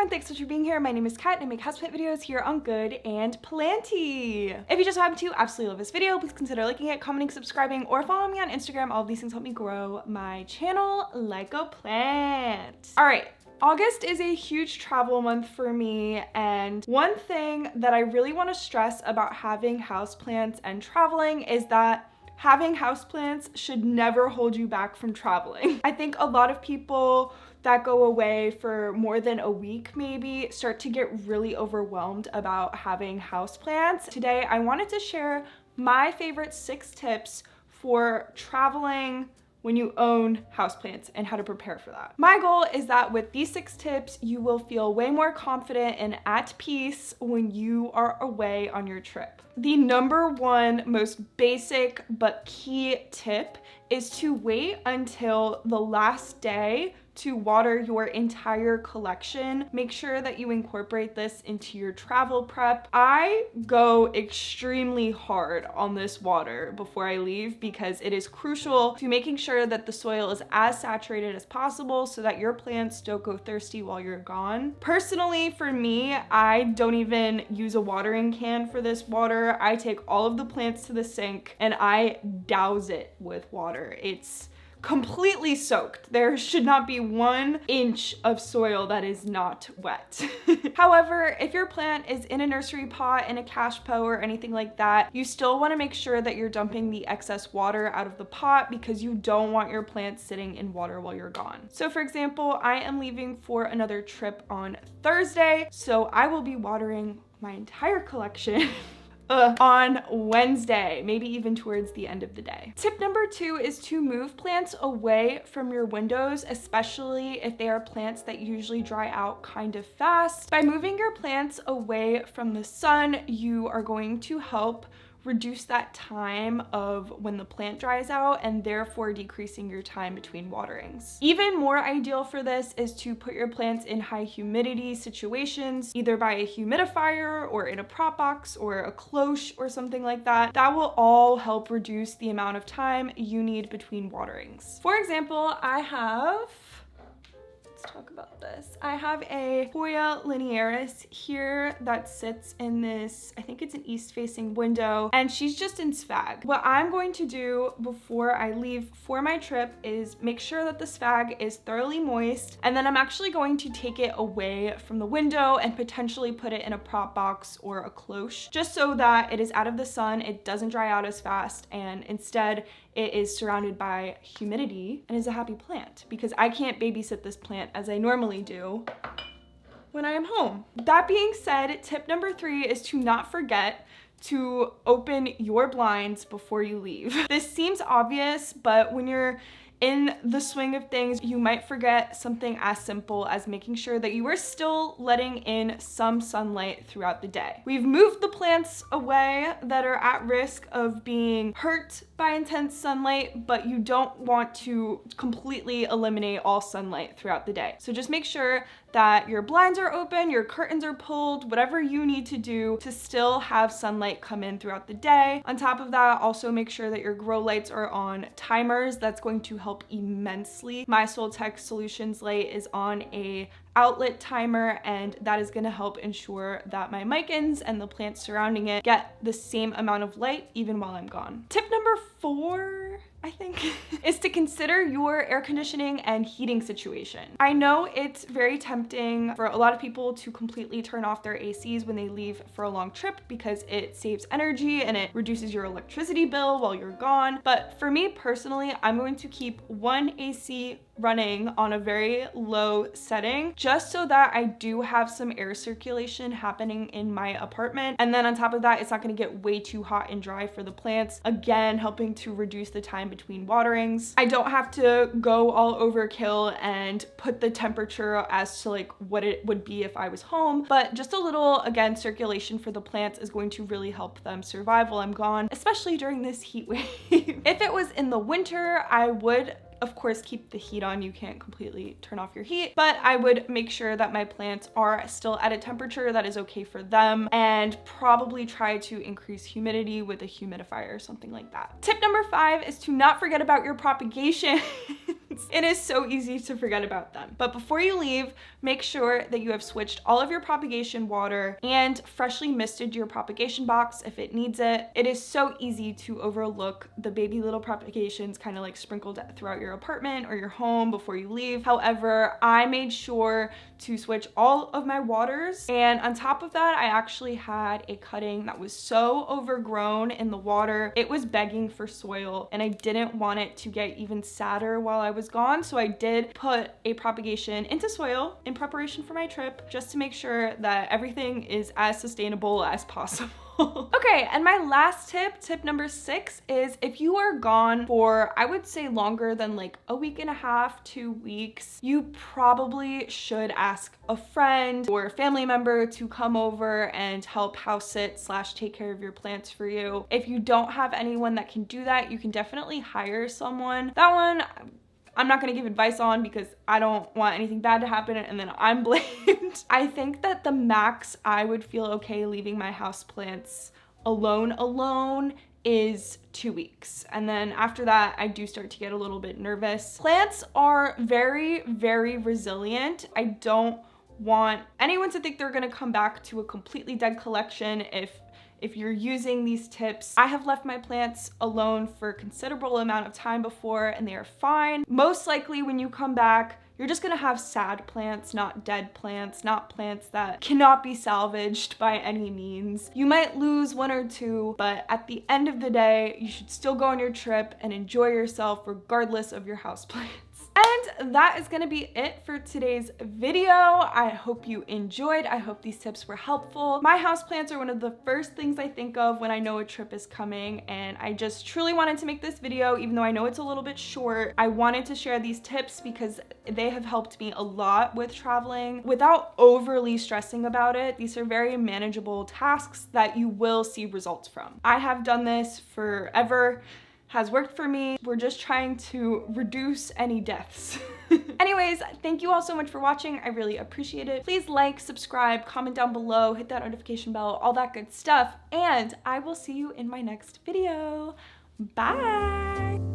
everyone, thanks so much for being here. My name is Kat and I make houseplant videos here on Good and Planty. If you just happen to absolutely love this video, please consider liking it, commenting, subscribing, or following me on Instagram. All of these things help me grow my channel like a plant. All right. August is a huge travel month for me, and one thing that I really want to stress about having houseplants and traveling is that having houseplants should never hold you back from traveling. I think a lot of people that go away for more than a week maybe start to get really overwhelmed about having houseplants. Today, I wanted to share my favorite 6 tips for traveling when you own houseplants and how to prepare for that. My goal is that with these 6 tips, you will feel way more confident and at peace when you are away on your trip. The number one most basic but key tip is to wait until the last day to water your entire collection. Make sure that you incorporate this into your travel prep. I go extremely hard on this water before I leave because it is crucial to making sure that the soil is as saturated as possible so that your plants don't go thirsty while you're gone. Personally, for me, I don't even use a watering can for this water. I take all of the plants to the sink and I douse it with water. It's completely soaked. There should not be 1 inch of soil that is not wet. However, if your plant is in a nursery pot, in a cash pot, or anything like that, you still want to make sure that you're dumping the excess water out of the pot because you don't want your plants sitting in water while you're gone. So for example, I am leaving for another trip on Thursday, so I will be watering my entire collection on Wednesday, maybe even towards the end of the day. Tip number 2 is to move plants away from your windows, especially if they are plants that usually dry out kind of fast. By moving your plants away from the sun, you are going to help reduce that time of when the plant dries out and therefore decreasing your time between waterings. Even more ideal for this is to put your plants in high humidity situations, either by a humidifier or in a prop box or a cloche or something like that. That will all help reduce the amount of time you need between waterings. For example, let's talk about this. I have a Hoya linearis here that sits in this, I think it's an east-facing window, and she's just in sphagnum. What I'm going to do before I leave for my trip is make sure that the sphagnum is thoroughly moist, and then I'm actually going to take it away from the window and potentially put it in a prop box or a cloche, just so that it is out of the sun, it doesn't dry out as fast, and instead it is surrounded by humidity and is a happy plant, because I can't babysit this plant as I normally do when I am home. That being said, tip number 3 is to not forget to open your blinds before you leave. This seems obvious, but when you're in the swing of things, you might forget something as simple as making sure that you are still letting in some sunlight throughout the day. We've moved the plants away that are at risk of being hurt by intense sunlight, but you don't want to completely eliminate all sunlight throughout the day. So just make sure that your blinds are open, your curtains are pulled, whatever you need to do to still have sunlight come in throughout the day. On top of that, also make sure that your grow lights are on timers. That's going to help immensely. My Soltech Solutions light is on a outlet timer, and that is going to help ensure that my micans and the plants surrounding it get the same amount of light even while I'm gone. Tip number 4, I think, is to consider your air conditioning and heating situation. I know it's very tempting for a lot of people to completely turn off their ACs when they leave for a long trip because it saves energy and it reduces your electricity bill while you're gone. But for me personally, I'm going to keep one AC running on a very low setting just so that I do have some air circulation happening in my apartment. And then on top of that, it's not going to get way too hot and dry for the plants, again helping to reduce the time between waterings. I don't have to go all overkill and put the temperature as to like what it would be if I was home, but just a little, again, circulation for the plants is going to really help them survive while I'm gone, especially during this heat wave. If it was in the winter, I would of course keep the heat on. You can't completely turn off your heat, but I would make sure that my plants are still at a temperature that is okay for them, and probably try to increase humidity with a humidifier or something like that. Tip number 5 is to not forget about your propagation. It is so easy to forget about them. But before you leave, make sure that you have switched all of your propagation water and freshly misted your propagation box if it needs it. It is so easy to overlook the baby little propagations kind of like sprinkled throughout your apartment or your home before you leave. However, I made sure to switch all of my waters, and on top of that, I actually had a cutting that was so overgrown in the water, it was begging for soil, and I didn't want it to get even sadder while I was gone, so I did put a propagation into soil in preparation for my trip, just to make sure that everything is as sustainable as possible. Okay, and my last tip number 6, is if you are gone for, I would say, longer than like a week and a half, 2 weeks, you probably should ask a friend or a family member to come over and help house sit / take care of your plants for you. If you don't have anyone that can do that, you can definitely hire someone. That one, I'm not gonna give advice on because I don't want anything bad to happen and then I'm blamed. I think that the max I would feel okay leaving my houseplants alone is 2 weeks. And then after that, I do start to get a little bit nervous. Plants are very, very resilient. I don't want anyone to think they're gonna come back to a completely dead collection if you're using these tips. I have left my plants alone for a considerable amount of time before and they are fine. Most likely when you come back, you're just gonna have sad plants, not dead plants, not plants that cannot be salvaged by any means. You might lose 1 or 2, but at the end of the day, you should still go on your trip and enjoy yourself regardless of your houseplants. And that is gonna be it for today's video. I hope you enjoyed. I hope these tips were helpful. My houseplants are one of the first things I think of when I know a trip is coming, and I just truly wanted to make this video, even though I know it's a little bit short. I wanted to share these tips because they have helped me a lot with traveling without overly stressing about it. These are very manageable tasks that you will see results from. I have done this forever. Has worked for me. We're just trying to reduce any deaths. Anyways, thank you all so much for watching. I really appreciate it. Please like, subscribe, comment down below, hit that notification bell, all that good stuff. And I will see you in my next video. Bye.